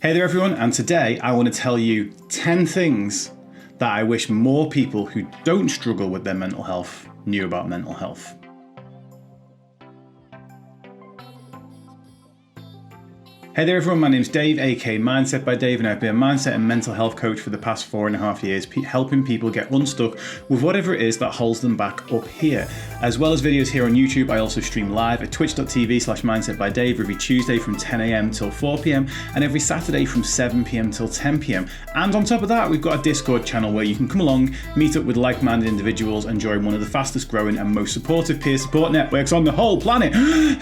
Hey there everyone, and today I want to tell you 10 things that I wish more people who don't struggle with their mental health knew about mental health. Hey there everyone, my name's Dave, aka Mindset by Dave, and I've been a mindset and mental health coach for the past 4.5 years, helping people get unstuck with whatever it is that holds them back up here. As well as videos here on YouTube, I also stream live at twitch.tv/mindset by Dave every Tuesday from 10 a.m. till 4 p.m. and every Saturday from 7 p.m. till 10 p.m. And on top of that, we've got a Discord channel where you can come along, meet up with like-minded individuals and join one of the fastest growing and most supportive peer support networks on the whole planet.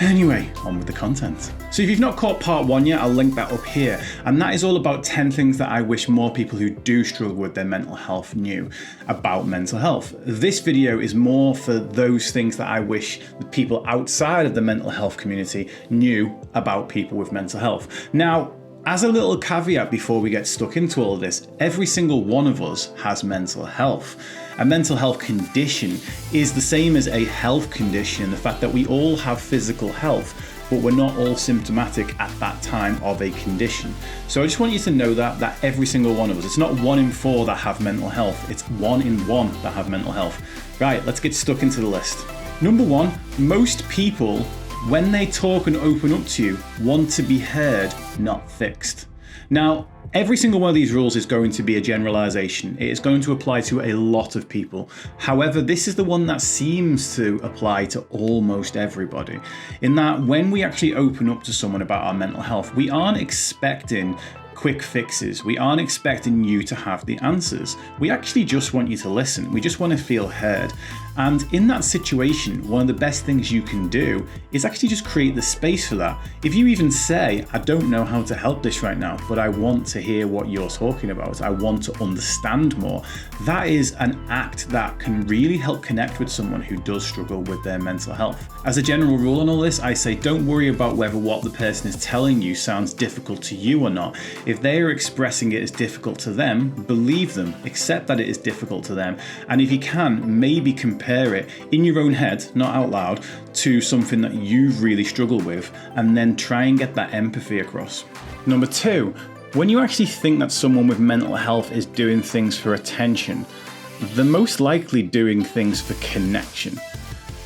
Anyway, on with the content. So if you've not caught part 1 yet, I'll link that up here. And that is all about 10 things that I wish more people who do struggle with their mental health knew about mental health. This video is more for those things that I wish the people outside of the mental health community knew about people with mental health. Now, as a little caveat before we get stuck into all of this, every single one of us has mental health. A mental health condition is the same as a health condition, the fact that we all have physical health, but we're not all symptomatic at that time of a condition. So I just want you to know that every single one of us, it's not 1 in 4 that have mental health, it's 1 in 1 that have mental health. Right, let's get stuck into the list. Number 1, most people, when they talk and open up to you, want to be heard, not fixed. Now, every single one of these rules is going to be a generalization. It is going to apply to a lot of people. However, this is the one that seems to apply to almost everybody. In that when we actually open up to someone about our mental health, we aren't expecting quick fixes. We aren't expecting you to have the answers. We actually just want you to listen. We just want to feel heard. And in that situation, one of the best things you can do is actually just create the space for that. If you even say, I don't know how to help this right now, but I want to hear what you're talking about, I want to understand more, that is an act that can really help connect with someone who does struggle with their mental health. As a general rule on all this, I say don't worry about whether what the person is telling you sounds difficult to you or not. If they are expressing it as difficult to them, believe them, accept that it is difficult to them, and if you can, maybe compare it in your own head, not out loud, to something that you've really struggled with, and then try and get that empathy across. Number 2, when you actually think that someone with mental health is doing things for attention, they're most likely doing things for connection.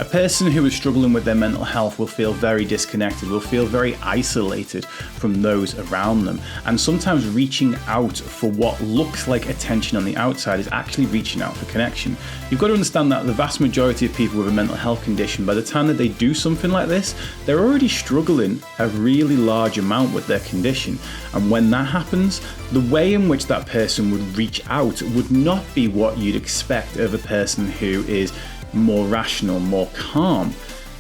A person who is struggling with their mental health will feel very disconnected, will feel very isolated from those around them. And sometimes reaching out for what looks like attention on the outside is actually reaching out for connection. You've got to understand that the vast majority of people with a mental health condition, by the time that they do something like this, they're already struggling a really large amount with their condition. And when that happens, the way in which that person would reach out would not be what you'd expect of a person who is more rational, more calm.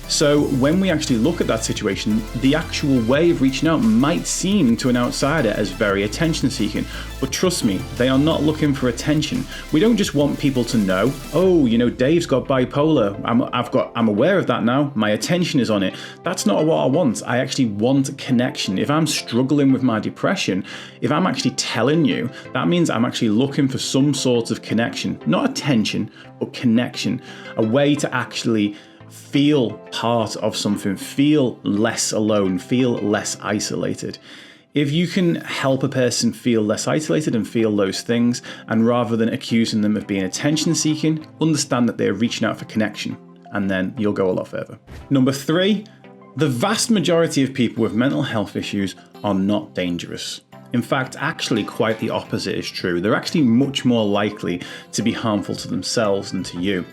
So when we actually look at that situation, the actual way of reaching out might seem to an outsider as very attention seeking, but trust me, they are not looking for attention. We don't just want people to know, oh, you know, Dave's got bipolar, I'm aware of that now, my attention is on it. That's not what I want. I actually want connection. If I'm struggling with my depression, if I'm actually telling you, that means I'm actually looking for some sort of connection, not attention, but connection, a way to actually feel part of something, feel less alone, feel less isolated. If you can help a person feel less isolated and feel those things, and rather than accusing them of being attention seeking, understand that they're reaching out for connection, and then you'll go a lot further. Number 3, the vast majority of people with mental health issues are not dangerous. In fact, actually quite the opposite is true. They're actually much more likely to be harmful to themselves than to you.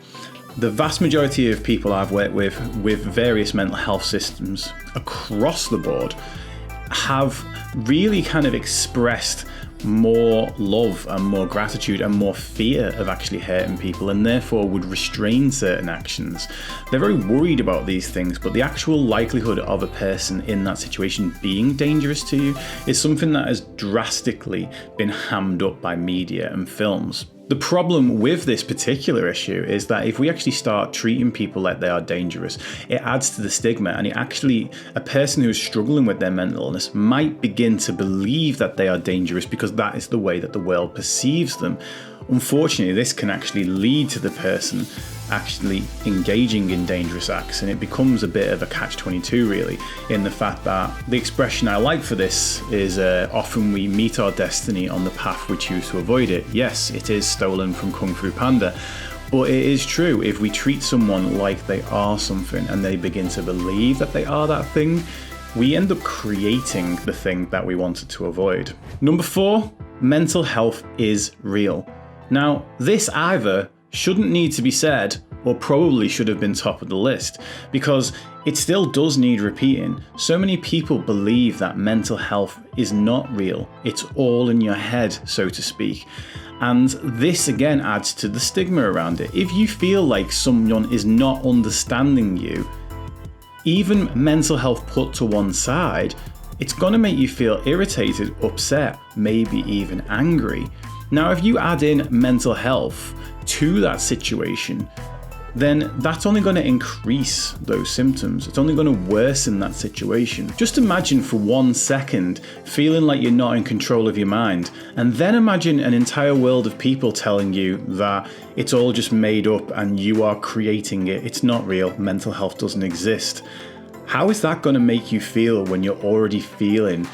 The vast majority of people I've worked with various mental health systems across the board have really kind of expressed more love and more gratitude and more fear of actually hurting people, and therefore would restrain certain actions. They're very worried about these things, but the actual likelihood of a person in that situation being dangerous to you is something that has drastically been hammed up by media and films. The problem with this particular issue is that if we actually start treating people like they are dangerous, it adds to the stigma, and a person who is struggling with their mental illness might begin to believe that they are dangerous because that is the way that the world perceives them. Unfortunately, this can actually lead to the person actually engaging in dangerous acts, and it becomes a bit of a catch-22 really, in the fact that the expression I like for this is often we meet our destiny on the path we choose to avoid it. Yes, it is stolen from Kung Fu Panda, but it is true. If we treat someone like they are something and they begin to believe that they are that thing, we end up creating the thing that we wanted to avoid. Number 4, mental health is real. Now, this either shouldn't need to be said or probably should have been top of the list, because it still does need repeating. So many people believe that mental health is not real. It's all in your head, so to speak. And this again adds to the stigma around it. If you feel like someone is not understanding you, even mental health put to one side, it's gonna make you feel irritated, upset, maybe even angry. Now, if you add in mental health to that situation, then that's only going to increase those symptoms. It's only going to worsen that situation. Just imagine for 1 second feeling like you're not in control of your mind, and then imagine an entire world of people telling you that it's all just made up and you are creating it. It's not real. Mental health doesn't exist. How is that going to make you feel when you're already feeling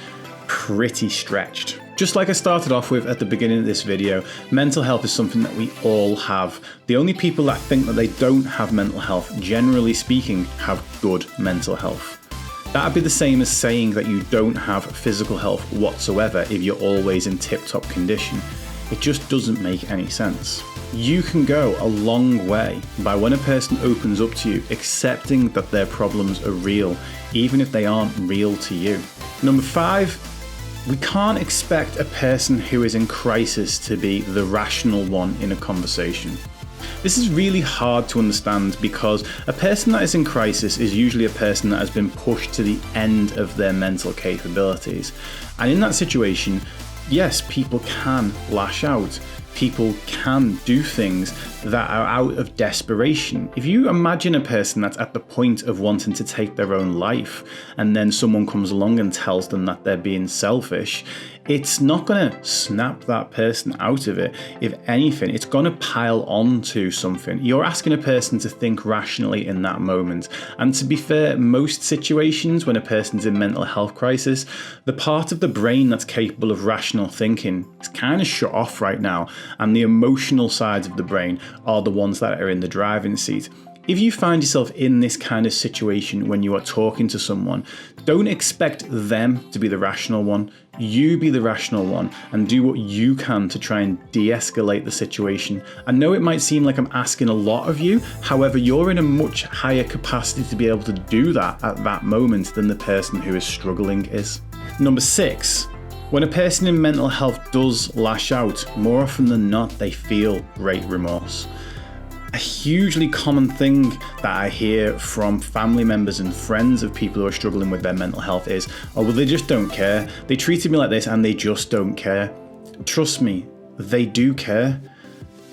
pretty stretched? Just like I started off with at the beginning of this video, mental health is something that we all have. The only people that think that they don't have mental health, generally speaking, have good mental health. That would be the same as saying that you don't have physical health whatsoever if you're always in tip-top condition. It just doesn't make any sense. You can go a long way by when a person opens up to you, accepting that their problems are real, even if they aren't real to you. Number 5, we can't expect a person who is in crisis to be the rational one in a conversation. This is really hard to understand because a person that is in crisis is usually a person that has been pushed to the end of their mental capabilities. And in that situation, yes, people can lash out. People can do things that are out of desperation. If you imagine a person that's at the point of wanting to take their own life, and then someone comes along and tells them that they're being selfish, it's not going to snap that person out of it. If anything, it's going to pile on to something. You're asking a person to think rationally in that moment. And to be fair, most situations when a person's in mental health crisis, the part of the brain that's capable of rational thinking is kind of shut off right now. And the emotional sides of the brain are the ones that are in the driving seat. If you find yourself in this kind of situation when you are talking to someone, don't expect them to be the rational one. You be the rational one and do what you can to try and de-escalate the situation. I know it might seem like I'm asking a lot of you, however, you're in a much higher capacity to be able to do that at that moment than the person who is struggling is. Number 6. When a person in mental health does lash out, more often than not, they feel great remorse. A hugely common thing that I hear from family members and friends of people who are struggling with their mental health is, oh, well, they just don't care. They treated me like this and they just don't care. Trust me, they do care.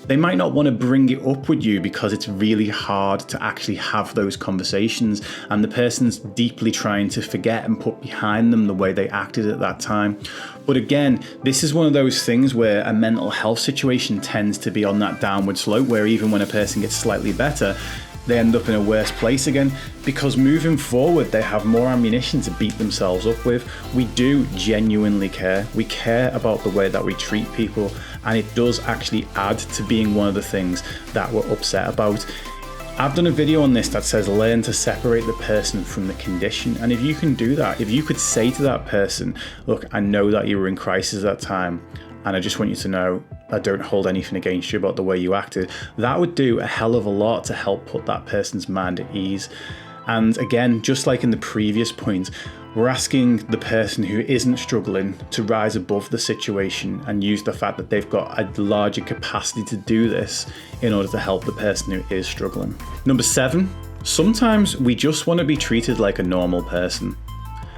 They might not want to bring it up with you because it's really hard to actually have those conversations, and the person's deeply trying to forget and put behind them the way they acted at that time. But again, this is one of those things where a mental health situation tends to be on that downward slope, where even when a person gets slightly better, they end up in a worse place again, because moving forward they have more ammunition to beat themselves up with. We do genuinely care. We care about the way that we treat people, and it does actually add to being one of the things that we're upset about. I've done a video on this that says learn to separate the person from the condition, and if you can do that, if you could say to that person, look, I know that you were in crisis at that time, and I just want you to know I don't hold anything against you about the way you acted, that would do a hell of a lot to help put that person's mind at ease. And again, just like in the previous point, we're asking the person who isn't struggling to rise above the situation and use the fact that they've got a larger capacity to do this in order to help the person who is struggling. Number 7, sometimes we just want to be treated like a normal person.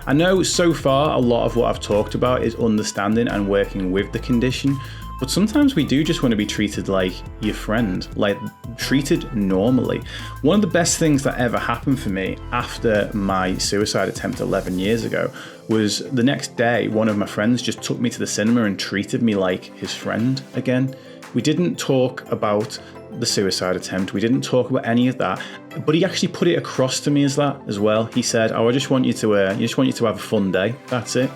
I know so far a lot of what I've talked about is understanding and working with the condition, but sometimes we do just want to be treated like your friend, like treated normally. One of the best things that ever happened for me after my suicide attempt 11 years ago was the next day, one of my friends just took me to the cinema and treated me like his friend again. We didn't talk about the suicide attempt. We didn't talk about any of that, but he actually put it across to me as that as well. He said, "Oh, I just want you to have a fun day. That's it."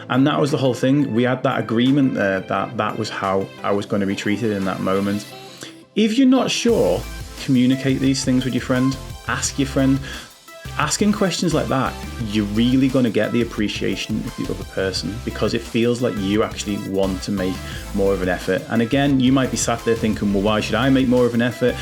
And that was the whole thing. We had that agreement there that was how I was going to be treated in that moment. If you're not sure, communicate these things with your friend. Ask your friend. Asking questions like that, you're really going to get the appreciation of the other person, because it feels like you actually want to make more of an effort. And again, you might be sat there thinking, well, why should I make more of an effort?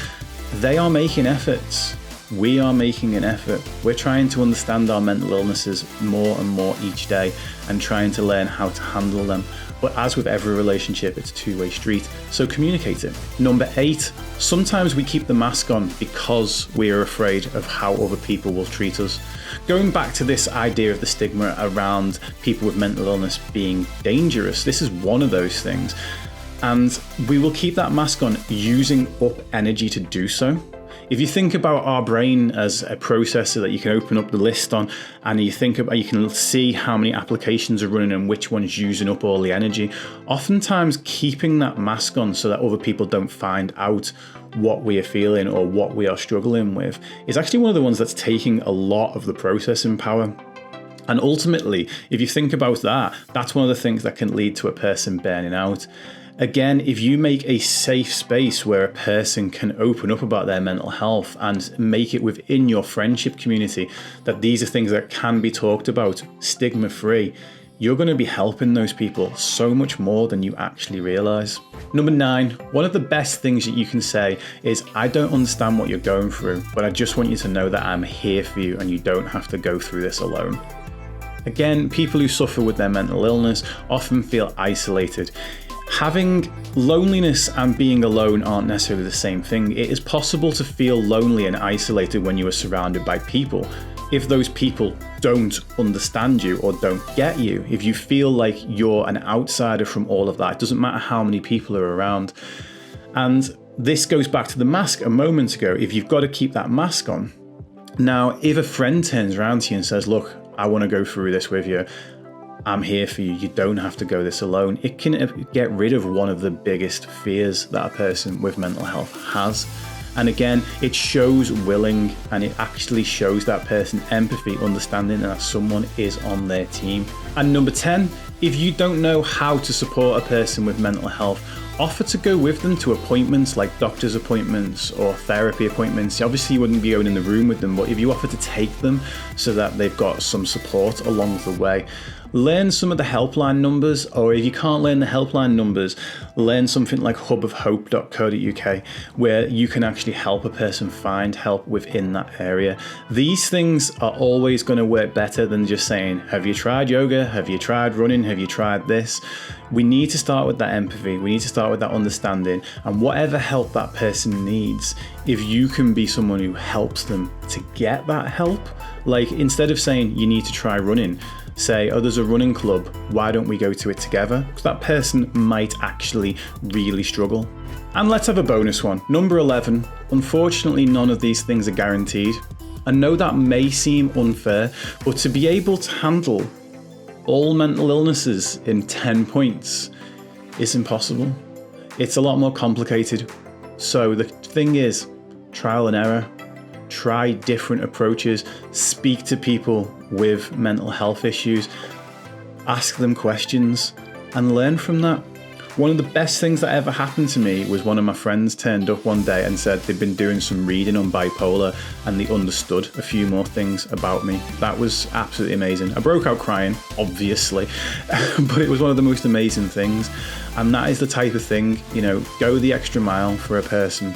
They are making efforts. We are making an effort. We're trying to understand our mental illnesses more and more each day and trying to learn how to handle them. But as with every relationship, it's a two-way street, so communicate it. Number 8, sometimes we keep the mask on because we are afraid of how other people will treat us. Going back to this idea of the stigma around people with mental illness being dangerous, this is one of those things. And we will keep that mask on using up energy to do so. If you think about our brain as a processor that you can open up the list on, and you can see how many applications are running and which one's using up all the energy, oftentimes keeping that mask on so that other people don't find out what we are feeling or what we are struggling with is actually one of the ones that's taking a lot of the processing power. And ultimately, if you think about that, that's one of the things that can lead to a person burning out. Again, if you make a safe space where a person can open up about their mental health and make it within your friendship community that these are things that can be talked about, stigma-free, you're going to be helping those people so much more than you actually realize. Number 9, one of the best things that you can say is, I don't understand what you're going through, but I just want you to know that I'm here for you and you don't have to go through this alone. Again, people who suffer with their mental illness often feel isolated. Having loneliness and being alone aren't necessarily the same thing. It is possible to feel lonely and isolated when you are surrounded by people. If those people don't understand you or don't get you, if you feel like you're an outsider from all of that, it doesn't matter how many people are around. And this goes back to the mask a moment ago. If you've got to keep that mask on. Now, if a friend turns around to you and says, look, I want to go through this with you, I'm here for you, you don't have to go this alone, it can get rid of one of the biggest fears that a person with mental health has. And again, it shows willing, and it actually shows that person empathy, understanding that someone is on their team. And number 10, if you don't know how to support a person with mental health, offer to go with them to appointments like doctor's appointments or therapy appointments. Obviously, you wouldn't be going in the room with them, but if you offer to take them so that they've got some support along the way, learn some of the helpline numbers, or if you can't learn the helpline numbers, learn something like hubofhope.co.uk, where you can actually help a person find help within that area. These things are always going to work better than just saying, have you tried yoga? Have you tried running? Have you tried this? We need to start with that empathy. We need to start with that understanding, and whatever help that person needs, if you can be someone who helps them to get that help, like instead of saying you need to try running, say, oh, there's a running club, why don't we go to it together? Because that person might actually really struggle. And let's have a bonus one. Number 11, unfortunately, none of these things are guaranteed. I know that may seem unfair, but to be able to handle all mental illnesses in 10 points is impossible. It's a lot more complicated. So the thing is, trial and error. Try different approaches, speak to people with mental health issues, ask them questions, and learn from that. One of the best things that ever happened to me was one of my friends turned up one day and said they'd been doing some reading on bipolar and they understood a few more things about me. That was absolutely amazing. I broke out crying, obviously, but it was one of the most amazing things. And that is the type of thing, go the extra mile for a person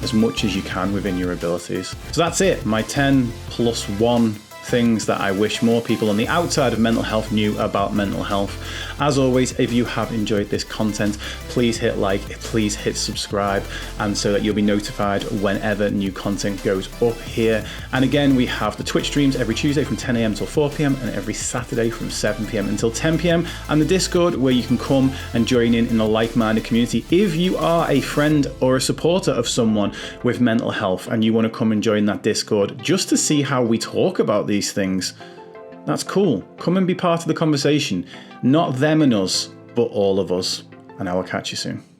as much as you can within your abilities. So that's it, my 10 plus 1 things that I wish more people on the outside of mental health knew about mental health. As always, if you have enjoyed this content, please hit like, please hit subscribe, and so that you'll be notified whenever new content goes up here. And again, we have the Twitch streams every Tuesday from 10 a.m. till 4 p.m. and every Saturday from 7 p.m. until 10 p.m. and the Discord, where you can come and join in a like-minded community. If you are a friend or a supporter of someone with mental health and you want to come and join that Discord just to see how we talk about these things, that's cool. Come and be part of the conversation. Not them and us, but all of us. And I will catch you soon.